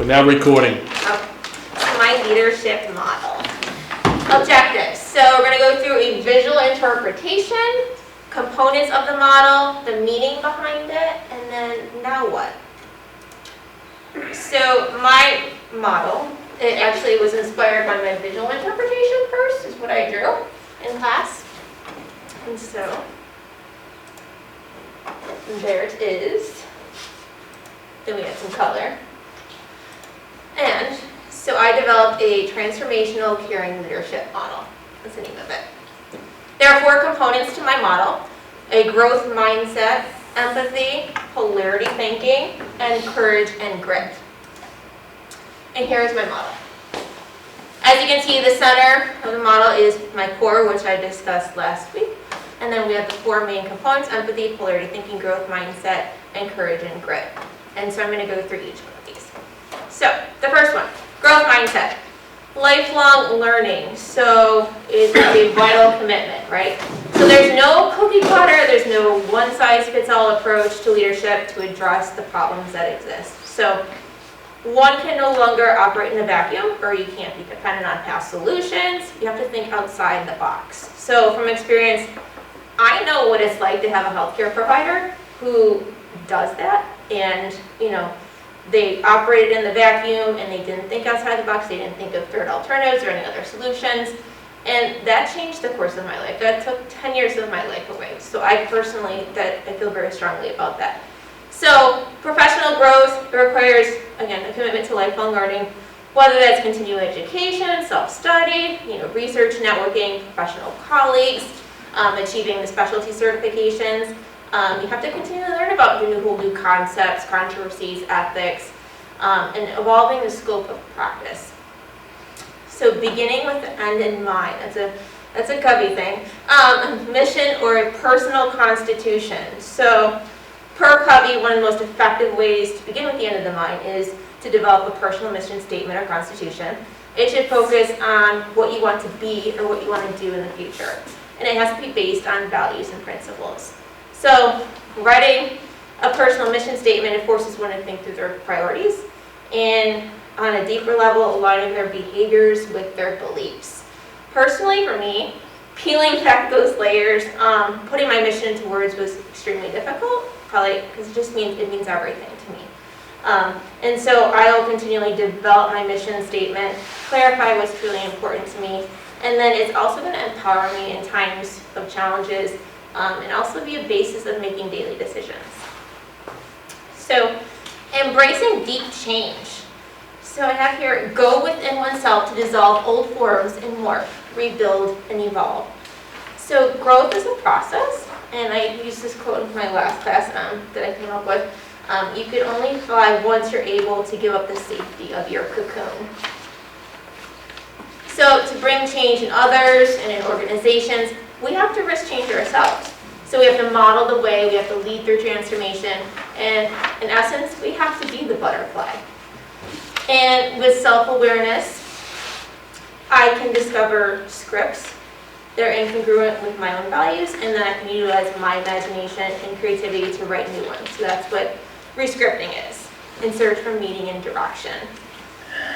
now recording. My leadership model. Objectives. So we're going to go through a visual interpretation, components of the model, the meaning behind it, and then now what? So my model, it actually was inspired by my visual interpretation first, is what I drew in class. And so there it is. Then we had some color. And so I developed a transformational caring leadership model. That's the name of it. There are 4 components to my model: a growth mindset, empathy, polarity thinking, and courage and grit. And here's my model. As you can see, the center of the model is my core, which I discussed last week. And then we have the 4 main components: empathy, polarity thinking, growth mindset, and courage and grit. And so I'm going to go through each one of these. So the first one, growth mindset. Lifelong learning. So it's a vital commitment, right? So there's no cookie cutter, there's no one-size-fits-all approach to leadership to address the problems that exist. So one can no longer operate in a vacuum, or you can't be dependent on past solutions. You have to think outside the box. So from experience, I know what it's like to have a healthcare provider who does that, and they operated in the vacuum and they didn't think outside the box, they didn't think of third alternatives or any other solutions, and that changed the course of my life. That took 10 years of my life away. So I feel very strongly about that. So professional growth requires, again, a commitment to lifelong learning, whether that's continuing education, self-study, research, networking, professional colleagues, achieving the specialty certifications. You have to continue to learn about new concepts, controversies, ethics, and evolving the scope of practice. So beginning with the end in mind, that's a Covey thing. Mission or a personal constitution. So per Covey, one of the most effective ways to begin with the end in the mind is to develop a personal mission statement or constitution. It should focus on what you want to be or what you want to do in the future. And it has to be based on values and principles. So writing a personal mission statement, it forces one to think through their priorities and on a deeper level, aligning their behaviors with their beliefs. Personally, for me, peeling back those layers, putting my mission into words was extremely difficult, probably because it means everything to me. And so I will continually develop my mission statement, clarify what's truly important to me, and then it's also going to empower me in times of challenges, and also be a basis of making daily decisions. So, embracing deep change. So I have here, go within oneself to dissolve old forms and morph, rebuild, and evolve. So growth is a process, and I used this quote in my last class that I came up with. You can only fly once you're able to give up the safety of your cocoon. So to bring change in others and in organizations, we have to risk change ourselves. So we have to model the way, we have to lead through transformation, and in essence, we have to be the butterfly. And with self-awareness, I can discover scripts that are incongruent with my own values, and then I can utilize my imagination and creativity to write new ones. So that's what re-scripting is, in search for meaning and direction.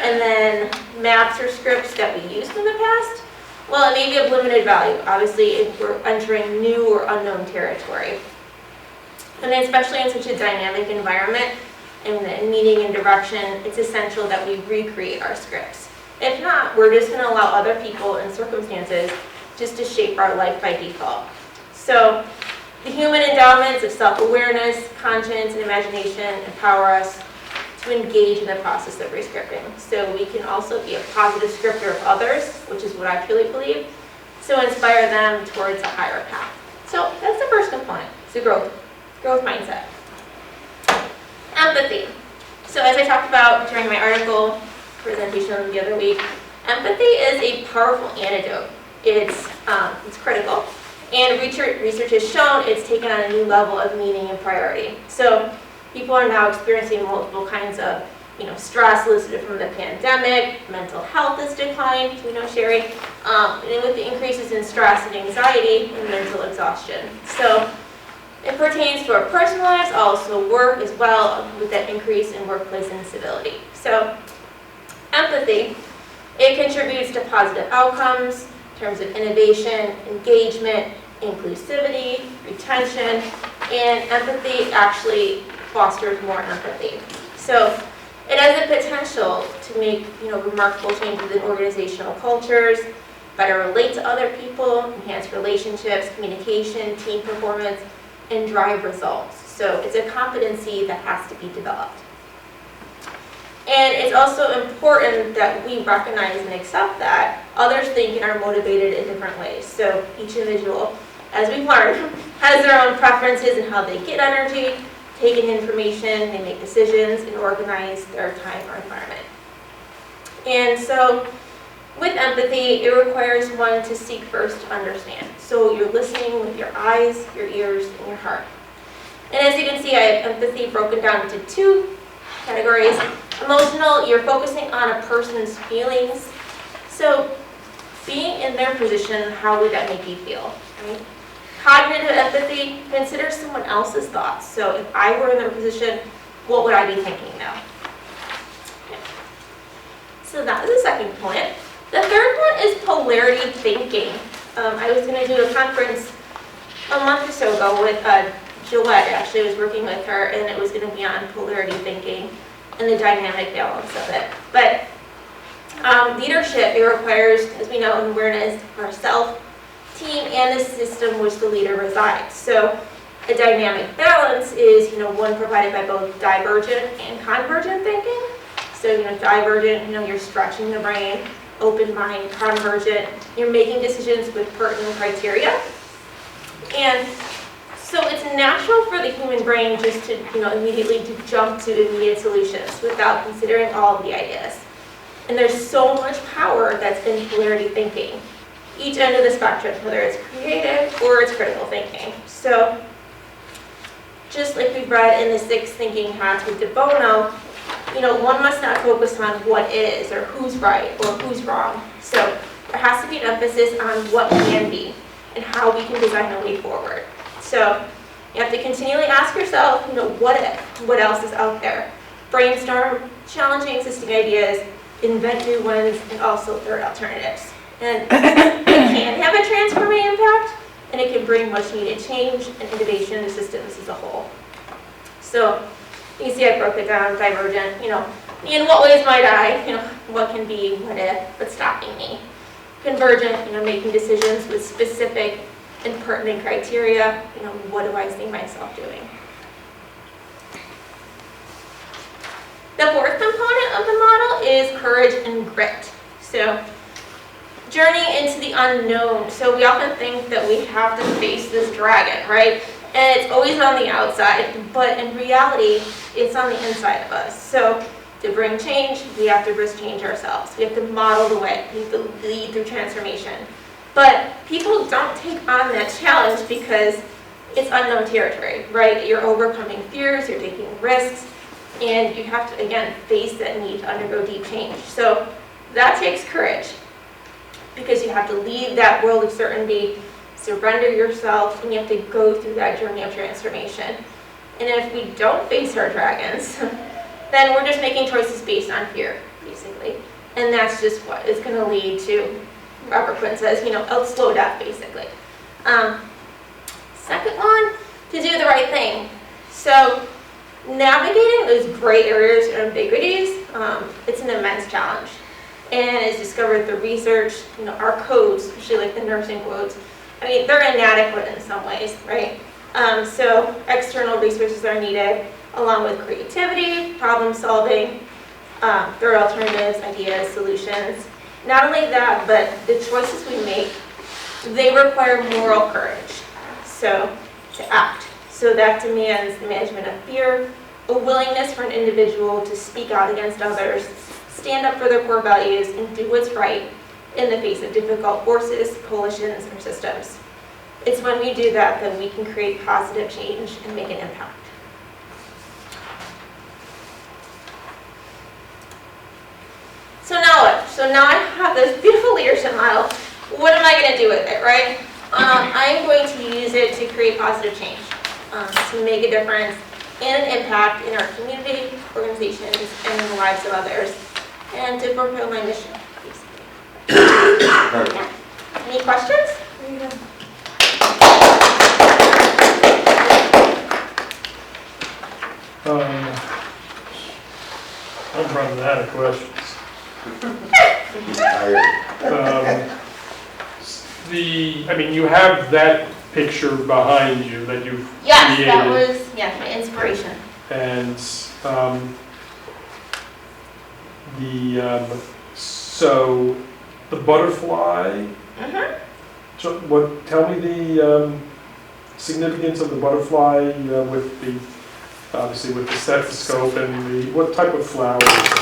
And then maps or scripts that we used in the past, well, it may be of limited value, obviously, if we're entering new or unknown territory. And then especially in such a dynamic environment, and meaning and direction, it's essential that we recreate our scripts. If not, we're just going to allow other people and circumstances just to shape our life by default. So the human endowments of self-awareness, conscience, and imagination empower us to engage in the process of re-scripting. So we can also be a positive scripter of others, which is what I truly believe, so inspire them towards a higher path. So that's the first component, so growth mindset. Empathy. So as I talked about during my article presentation the other week, empathy is a powerful antidote. It's critical, and research has shown it's taken on a new level of meaning and priority. So people are now experiencing multiple kinds of stress elicited from the pandemic. Mental health has declined, Sherry, and with the increases in stress and anxiety and mental exhaustion. So it pertains to our personal lives, also work as well, with that increase in workplace instability. So empathy, it contributes to positive outcomes in terms of innovation, engagement, inclusivity, retention, and empathy actually fosters more empathy. So it has the potential to make remarkable changes in organizational cultures, better relate to other people, enhance relationships, communication, team performance, and drive results. So it's a competency that has to be developed. And it's also important that we recognize and accept that others think and are motivated in different ways. So each individual, as we've learned, has their own preferences in how they get energy, take in information, they make decisions, and organize their time or environment. And so with empathy, it requires one to seek first to understand. So you're listening with your eyes, your ears, and your heart. And as you can see, I have empathy broken down into two categories. Emotional, you're focusing on a person's feelings. So being in their position, how would that make you feel? Right? Cognitive empathy, consider someone else's thoughts. So if I were in their position, what would I be thinking now? Okay. So that was the second component. The third one is polarity thinking. I was going to do a conference a month or so ago with Gillette. Actually, I was working with her, and it was going to be on polarity thinking and the dynamic balance of it. But leadership, it requires, as we know, awareness of ourself, team, and the system which the leader resides. So a dynamic balance is, one provided by both divergent and convergent thinking. So, divergent, you're stretching the brain, open mind, convergent, you're making decisions with pertinent criteria. And so it's natural for the human brain just to, immediately to jump to immediate solutions without considering all of the ideas. And there's so much power that's in polarity thinking. Each end of the spectrum, whether it's creative or it's critical thinking. So just like we've read in the 6 Thinking Hats with De Bono, one must not focus on what is or who's right or who's wrong. So there has to be an emphasis on what can be and how we can design a way forward. So you have to continually ask yourself, what if? What else is out there? Brainstorm challenging existing ideas, invent new ones, and also third alternatives. And it can have a transformative impact, and it can bring much needed change and innovation in the systems as a whole. So you can see I broke it down, divergent, in what ways might I, what can be, what if, what's stopping me? Convergent, making decisions with specific and pertinent criteria, what do I see myself doing? The fourth component of the model is courage and grit. So journey into the unknown. So we often think that we have to face this dragon, right? And it's always on the outside, but in reality, it's on the inside of us. So to bring change, we have to risk change ourselves. We have to model the way. We have to lead through transformation. But people don't take on that challenge because it's unknown territory, right? You're overcoming fears, you're taking risks, and you have to, again, face that need to undergo deep change. So that takes courage because you have to leave that world of certainty, surrender yourself, and you have to go through that journey of transformation. And if we don't face our dragons, then we're just making choices based on fear, basically. And that's just what is going to lead to, Robert Quinn says, a slow death, basically. Second one, to do the right thing. So navigating those gray areas or ambiguities, it's an immense challenge. And as discovered through research, our codes, especially like the nursing codes, they're inadequate in some ways, right? So external resources are needed, along with creativity, problem solving, third alternatives, ideas, solutions. Not only that, but the choices we make, they require moral courage. So to act. So that demands the management of fear, a willingness for an individual to speak out against others, stand up for their core values, and do what's right in the face of difficult forces, coalitions, or systems. It's when we do that that we can create positive change and make an impact. So now what? So now I have this beautiful leadership model. What am I going to do with it, right? I'm going to use it to create positive change, to make a difference and an impact in our community, organizations, and in the lives of others. and to fulfill my mission. Perfect. Any questions? I'm running out of questions. I mean, you have that picture behind you that you've Yes, created. that was, yes, my inspiration. And so the butterfly, so tell me the significance of the butterfly with the, obviously with the stethoscope and what type of flower is it?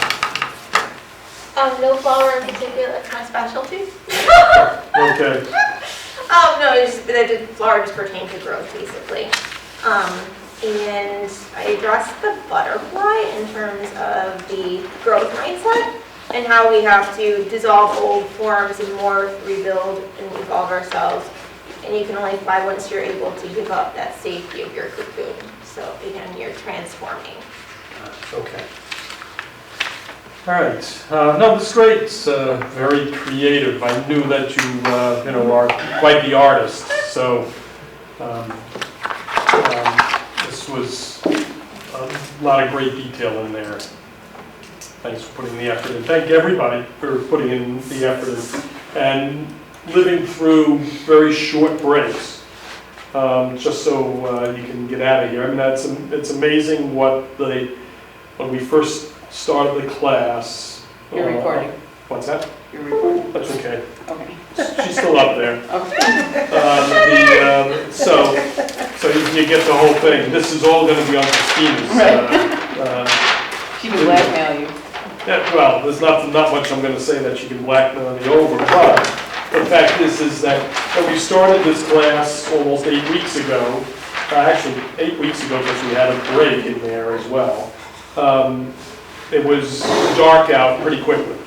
No flower in particular, that's my specialty. Okay. No, it's just that the flower just pertain to growth, basically. And I addressed the butterfly in terms of the growth mindset and how we have to dissolve old forms and morph, rebuild, and evolve ourselves. And you can only fly once you're able to give up that safety of your cocoon. So again, you're transforming. Okay. All right. No, this is great. It's very creative. I knew that you are quite the artist. So this was a lot of great detail in there. Thanks for putting the effort in. Thank everybody for putting in the effort and living through very short breaks, just so you can get out of here. I mean, it's amazing when we first started the class. You're recording. What's that? You're recording. That's okay. Okay. She's still up there. Okay. So you get the whole thing. This is all going to be on Christina's. She would blackmail you. Yeah, well, there's not much I'm going to say that she can blackmail me over, but the fact is that when we started this class almost 8 weeks ago, actually 8 weeks ago because we had a break in there as well, it was dark out pretty quickly.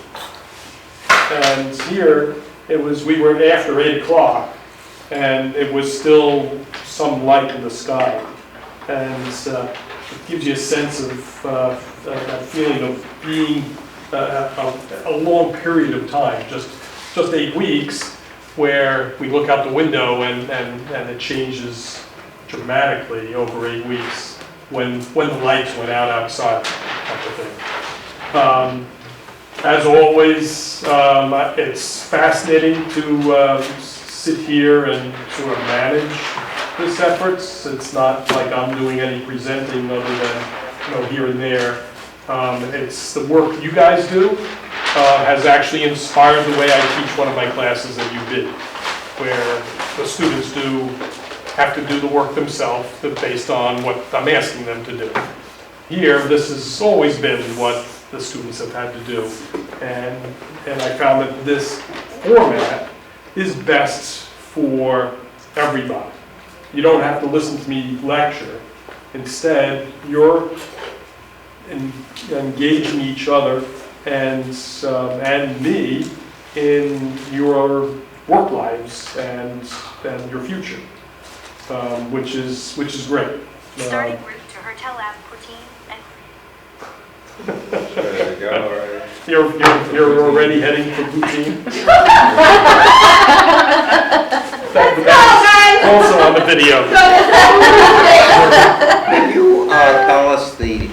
And here, we were after 8 o'clock, and it was still some light in the sky. And it gives you a sense of that feeling of being a long period of time, just 8 weeks, where we look out the window and it changes dramatically over 8 weeks when the lights went out outside, type of thing. As always, it's fascinating to sit here and sort of manage this effort. It's not like I'm doing any presenting other than here and there. It's the work you guys do has actually inspired the way I teach one of my classes that you did, where the students have to do the work themselves based on what I'm asking them to do. Here, this has always been what the students have had to do, and I found that this format is best for everybody. You don't have to listen to me lecture. Instead, you're engaging each other and me in your work lives and your future, which is great. Starting route to Hotel Ave Poutine and There you go, all right. You're already heading for Poutine? Also on the video. Can you tell us the